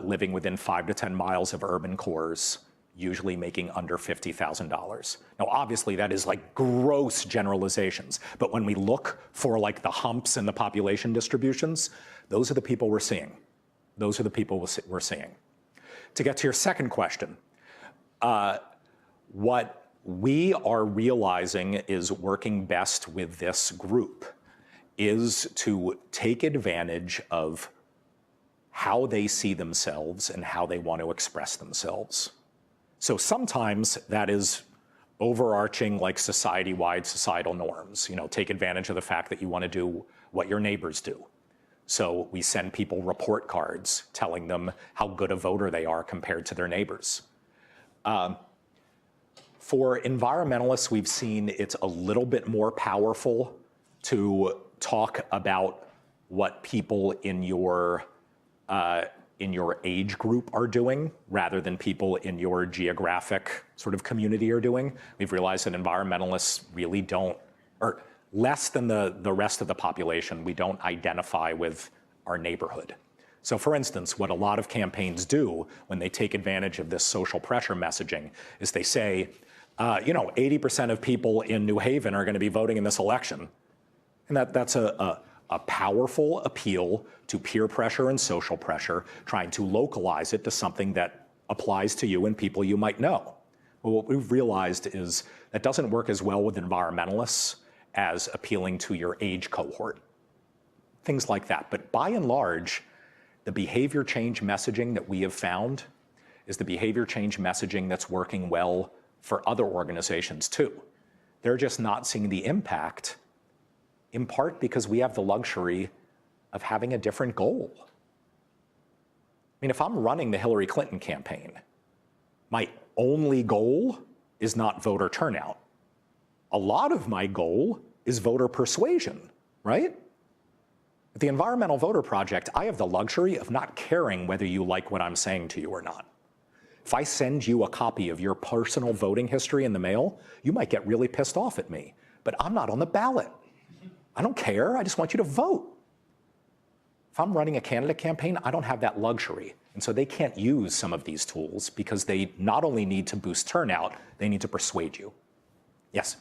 living within 5 to 10 miles of urban cores, usually making under $50,000. Now, obviously, that is like gross generalizations, but when we look for like the humps in the population distributions, those are the people we're seeing. Those are the people we're seeing. To get to your second question, what we are realizing is working best with this group is to take advantage of how they see themselves and how they want to express themselves. So sometimes that is overarching like society-wide societal norms. You know, take advantage of the fact that you want to do what your neighbors do. So we send people report cards telling them how good a voter they are compared to their neighbors. For environmentalists, we've seen it's a little bit more powerful to talk about what people in your in your age group are doing rather than people in your geographic sort of community are doing. We've realized that environmentalists really don't, or less than the rest of the population, we don't identify with our neighborhood. So for instance, what a lot of campaigns do when they take advantage of this social pressure messaging is they say, 80% of people in New Haven are going to be voting in this election. And that's a powerful appeal to peer pressure and social pressure, trying to localize it to something that applies to you and people you might know. Well, what we've realized is that doesn't work as well with environmentalists as appealing to your age cohort. Things like that. But by and large, the behavior change messaging that we have found is the behavior change messaging that's working well for other organizations too. They're just not seeing the impact, in part because we have the luxury of having a different goal. I mean, if I'm running the Hillary Clinton campaign, my only goal is not voter turnout. A lot of my goal is voter persuasion, right? At the Environmental Voter Project, I have the luxury of not caring whether you like what I'm saying to you or not. If I send you a copy of your personal voting history in the mail, you might get really pissed off at me, but I'm not on the ballot. I don't care, I just want you to vote. If I'm running a candidate campaign, I don't have that luxury. And so they can't use some of these tools because they not only need to boost turnout, they need to persuade you. Yes?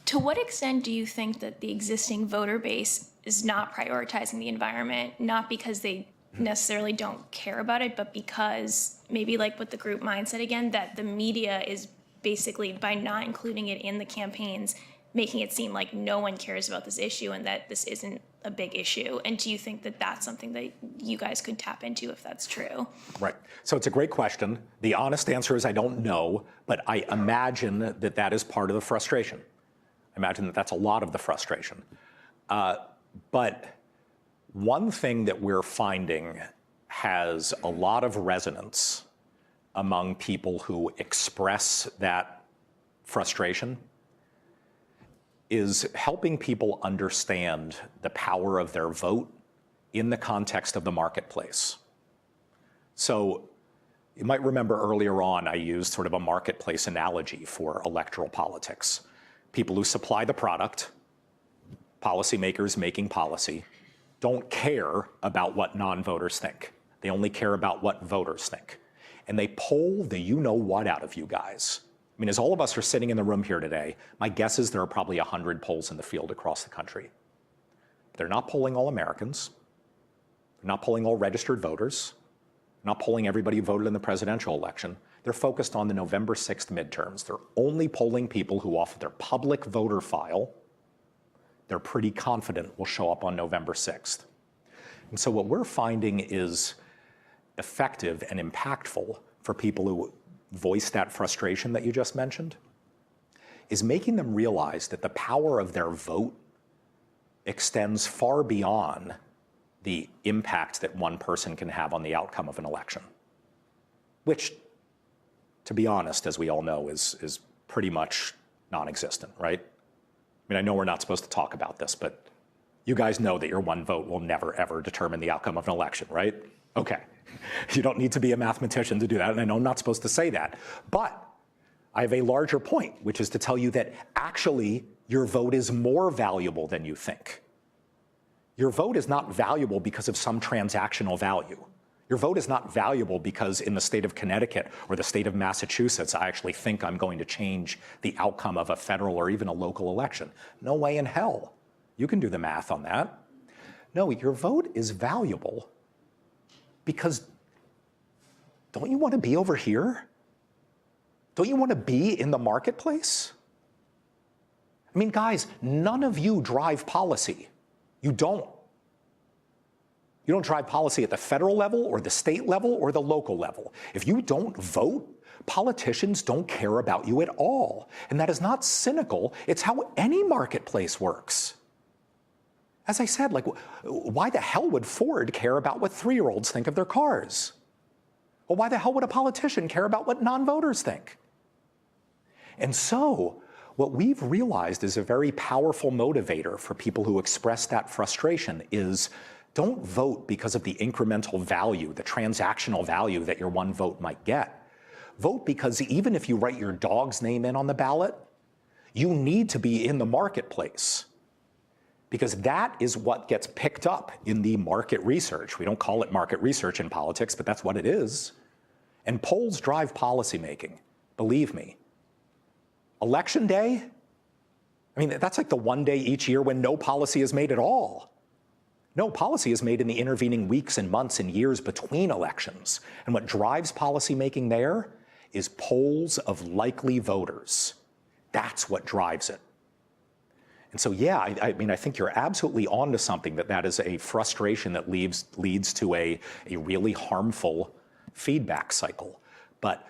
To what extent do you think that the existing voter base is not prioritizing the environment, not because they necessarily don't care about it, but because maybe like with the group mindset again, that the media is basically, by not including it in the campaigns, making it seem like no one cares about this issue and that this isn't a big issue? And do you think that that's something that you guys could tap into if that's true? Right. So it's a great question. The honest answer is I don't know, but I imagine that that is part of the frustration. I imagine that that's a lot of the frustration. But one thing that we're finding has a lot of resonance among people who express that frustration is helping people understand the power of their vote in the context of the marketplace. So you might remember earlier on, I used sort of a marketplace analogy for electoral politics. People who supply the product, policymakers making policy, don't care about what non-voters think. They only care about what voters think. And they poll the you-know-what out of you guys. I mean, as all of us are sitting in the room here today, my guess is there are probably 100 polls in the field across the country. They're not polling all Americans. They're not polling all registered voters. They're not polling everybody who voted in the presidential election. They're focused on the November 6th midterms. They're only polling people who, off of their public voter file, they're pretty confident will show up on November 6th. And so what we're finding is effective and impactful for people who voice that frustration that you just mentioned is making them realize that the power of their vote extends far beyond the impact that one person can have on the outcome of an election, which, to be honest, as we all know, is pretty much non-existent, right? I mean, I know we're not supposed to talk about this, but you guys know that your one vote will never, ever determine the outcome of an election, right? Okay. You don't need to be a mathematician to do that, and I know I'm not supposed to say that. But I have a larger point, which is to tell you that actually your vote is more valuable than you think. Your vote is not valuable because of some transactional value. Your vote is not valuable because in the state of Connecticut or the state of Massachusetts, I actually think I'm going to change the outcome of a federal or even a local election. No way in hell. You can do the math on that. No, your vote is valuable because don't you want to be over here? Don't you want to be in the marketplace? I mean, guys, none of you drive policy. You don't. You don't drive policy at the federal level or the state level or the local level. If you don't vote, politicians don't care about you at all. And that is not cynical. It's how any marketplace works. As I said, like, why the hell would Ford care about what 3-year-olds think of their cars? Well, why the hell would a politician care about what non-voters think? And so, what we've realized is a very powerful motivator for people who express that frustration is Don't vote because of the incremental value, the transactional value that your one vote might get. Vote because even if you write your dog's name in on the ballot, you need to be in the marketplace, because that is what gets picked up in the market research. We don't call it market research in politics, but that's what it is. And polls drive policymaking, believe me. Election day, I mean, that's like the one day each year when no policy is made at all. No, policy is made in the intervening weeks and months and years between elections. And what drives policymaking there is polls of likely voters. That's what drives it. And so, yeah, I mean, I think you're absolutely onto something, that is a frustration that leads to a really harmful feedback cycle. But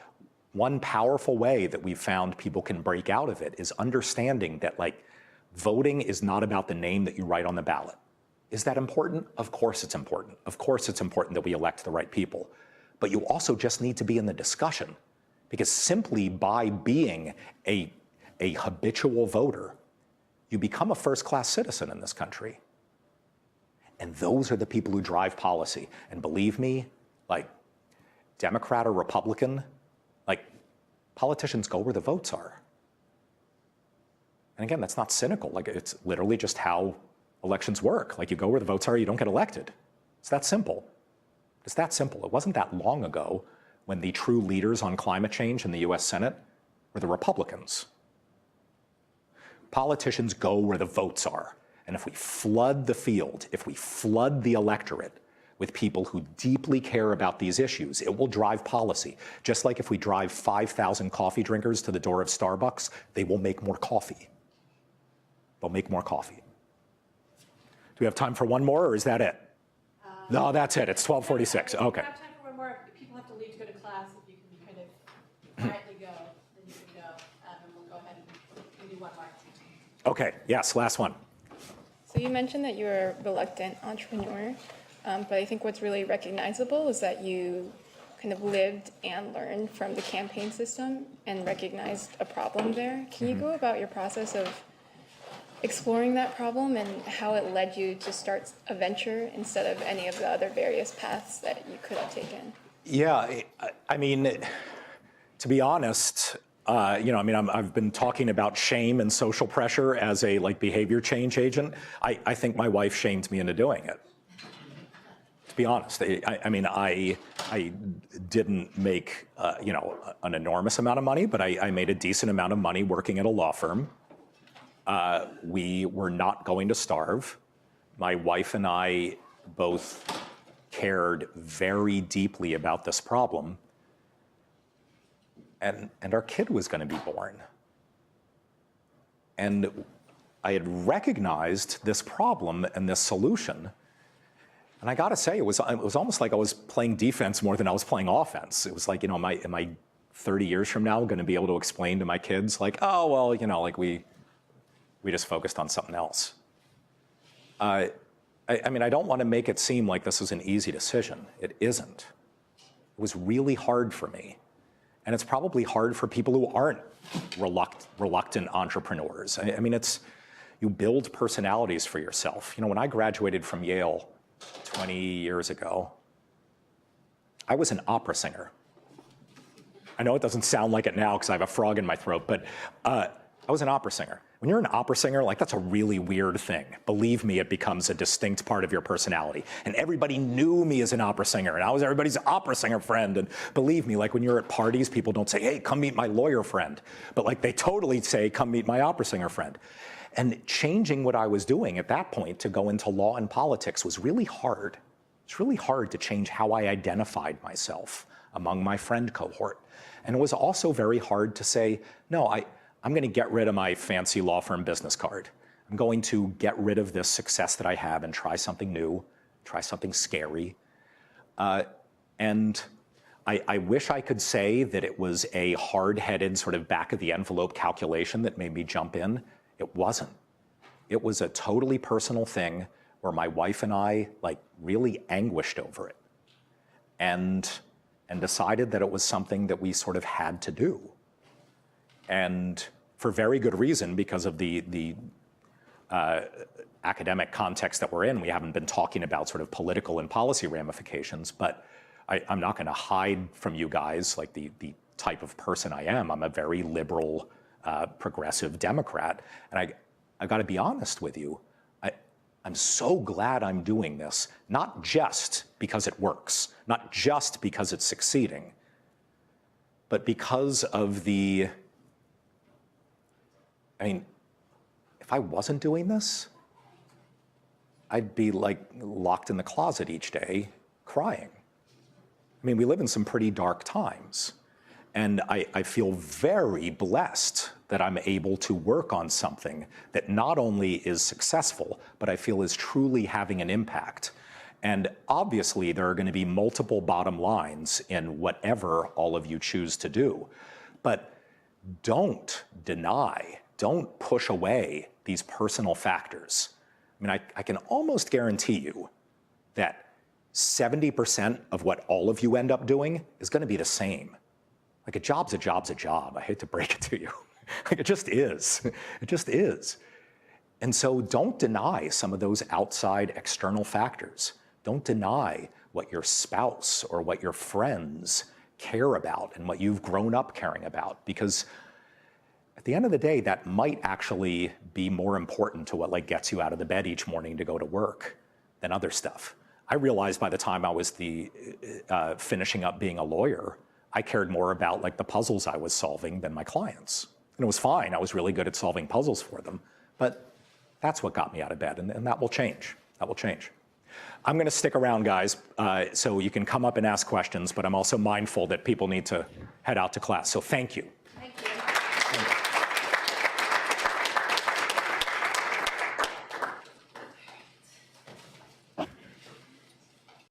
one powerful way that we've found people can break out of it is understanding that, like, voting is not about the name that you write on the ballot. Is that important? Of course it's important. Of course it's important that we elect the right people. But you also just need to be in the discussion, because simply by being a habitual voter, you become a first-class citizen in this country. And those are the people who drive policy. And believe me, like, Democrat or Republican, like, politicians go where the votes are. And again, that's not cynical. Like, it's literally just how elections work. Like, you go where the votes are, you don't get elected. It's that simple. It's that simple. It wasn't that long ago when the true leaders on climate change in the US Senate were the Republicans. Politicians go where the votes are. And if we flood the field, if we flood the electorate with people who deeply care about these issues, it will drive policy. Just like if we drive 5,000 coffee drinkers to the door of Starbucks, they will make more coffee. They'll make more coffee. Do we have time for one more, or is that it? No, that's it. It's 12:46. Okay. We have time for one more. If people have to leave to go to class, if you can kind of quietly go, then you can go. And we'll go ahead and do one more. Okay, yes, last one. So you mentioned that you're a reluctant entrepreneur, but I think what's really recognizable is that you kind of lived and learned from the campaign system and recognized a problem there. Can you go about your process of exploring that problem and how it led you to start a venture instead of any of the other various paths that you could have taken? Yeah, I mean, to be honest, I've been talking about shame and social pressure as a behavior change agent. I think my wife shamed me into doing it. To be honest, I didn't make an enormous amount of money, but I made a decent amount of money working at a law firm. We were not going to starve. My wife and I both cared very deeply about this problem. And our kid was going to be born. And I had recognized this problem and this solution. And I got to say, it was almost like I was playing defense more than I was playing offense. It was like, am I 30 years from now going to be able to explain to my kids, like, oh, well, we just focused on something else. I don't want to make it seem like this was an easy decision. It isn't. It was really hard for me. And it's probably hard for people who aren't reluctant entrepreneurs. You build personalities for yourself. When I graduated from Yale 20 years ago, I was an opera singer. I know it doesn't sound like it now because I have a frog in my throat, but I was an opera singer. When you're an opera singer, that's a really weird thing. Believe me, it becomes a distinct part of your personality. And everybody knew me as an opera singer, and I was everybody's opera singer friend. And believe me, when you're at parties, people don't say, hey, come meet my lawyer friend. But they totally say, come meet my opera singer friend. And changing what I was doing at that point to go into law and politics was really hard. It's really hard to change how I identified myself among my friend cohort. And it was also very hard to say, no, I'm going to get rid of my fancy law firm business card. I'm going to get rid of this success that I have and try something new, try something scary. And I wish I could say that it was a hard-headed sort of back-of-the-envelope calculation that made me jump in. It wasn't. It was a totally personal thing where my wife and I really anguished over it and decided that it was something that we sort of had to do. And for very good reason, because of the academic context that we're in, we haven't been talking about sort of political and policy ramifications, but I'm not going to hide from you guys like the type of person I am. I'm a very liberal, progressive Democrat, and I got to be honest with you. I'm so glad I'm doing this, not just because it works, not just because it's succeeding, but because of if I wasn't doing this, I'd be like locked in the closet each day crying. We live in some pretty dark times. And I feel very blessed that I'm able to work on something that not only is successful, but I feel is truly having an impact. And obviously, there are going to be multiple bottom lines in whatever all of you choose to do. But don't deny, don't push away these personal factors. I can almost guarantee you that 70% of what all of you end up doing is going to be the same. Like a job's a job's a job. I hate to break it to you. It just is. It just is. And so don't deny some of those outside external factors. Don't deny what your spouse or what your friends care about and what you've grown up caring about, because at the end of the day, that might actually be more important to what gets you out of the bed each morning to go to work than other stuff. I realized by the time I was finishing up being a lawyer, I cared more about the puzzles I was solving than my clients. And it was fine. I was really good at solving puzzles for them. But that's what got me out of bed, and that will change. That will change. I'm going to stick around, guys, so you can come up and ask questions, but I'm also mindful that people need to head out to class. So thank you.